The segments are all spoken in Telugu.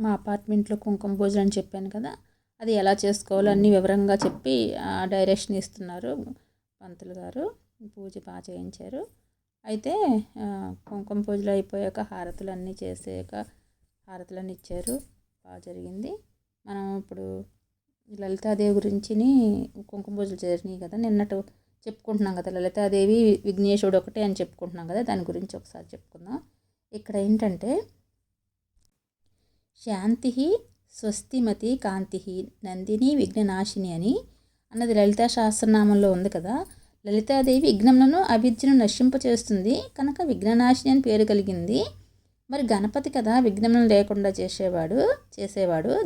మా అపార్ట్మెంట్లో కుంకుమ పూజ అని చెప్పాను కదా, అది ఎలా చేసుకోవాలో అన్నీ వివరంగా చెప్పి డైరెక్షన్ ఇస్తున్నారు పంతులు గారు. పూజ బాగా చేయించారు. అయితే కుంకుమ పూజలు అయిపోయాక హారతులన్నీ చేసాక హారతులన్నీ ఇచ్చారు. బాగా జరిగింది. మనం ఇప్పుడు లలితాదేవి గురించి కుంకుమ పూజలు జరిగినాయి కదా, నిన్నటి చెప్పుకుంటున్నాం కదా, లలితాదేవి విఘ్నేశ్వరుడు ఒకటే అని చెప్పుకుంటున్నాం కదా, దాని గురించి ఒకసారి చెప్పుకుందాం. ఇక్కడ ఏంటంటే శాంతి స్వస్తిమతి కాంతి నందిని విఘ్ననాశిని అని అన్నది లలితా సహస్రనామంలో ఉంది కదా. లలితాదేవి విఘ్నములను అవిద్యను నశింపచేస్తుంది కనుక విఘ్ననాశిని అని పేరు కలిగింది. మరి గణపతి కదా విఘ్నములను లేకుండా చేసేవాడు.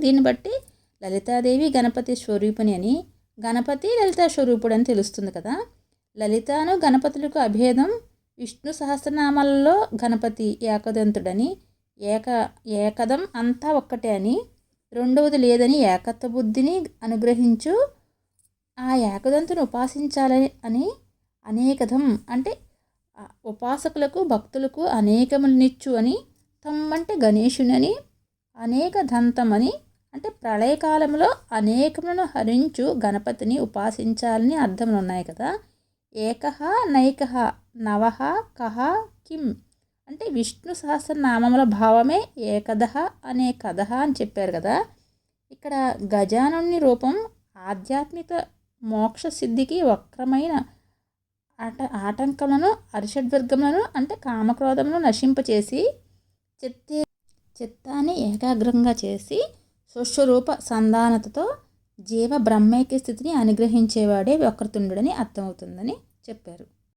దీన్ని బట్టి లలితాదేవి గణపతి స్వరూపిణి అని, గణపతి లలితా స్వరూపుడు అని తెలుస్తుంది కదా. లలితాను గణపతులకు అభేదం. విష్ణు సహస్రనామాలలో గణపతి ఏకదంతుడని, ఏకదం అంతా ఒక్కటే అని, రెండవది లేదని ఏకత్వ బుద్ధిని అనుగ్రహించు ఆ ఏకదంతుని ఉపాసించాలని అని, అనేకదం అంటే ఉపాసకులకు భక్తులకు అనేకములనిచ్చు అని, తమ్మంటే గణేశునని, అనేక దంతమని అంటే ప్రళయకాలంలో అనేకములను హరించు గణపతిని ఉపాసించాలని అర్థములు ఉన్నాయి కదా. ఏకహ నైకహ నవహ కహ కిం అంటే విష్ణు సహస్రనామముల భావమే ఏకదహ అనే కథ అని చెప్పారు కదా. ఇక్కడ గజానుని రూపం ఆధ్యాత్మిక మోక్ష సిద్ధికి వక్రమైన ఆటంకములను అరిషడ్వర్గములను అంటే కామక్రోధములను నశింపచేసి చిత్తాన్ని ఏకాగ్రంగా చేసి స్వస్వరూప సంధానతతో జీవ బ్రహ్మైక్య స్థితిని అనుగ్రహించేవాడే వక్రతుండుడని అర్థమవుతుందని చెప్పారు.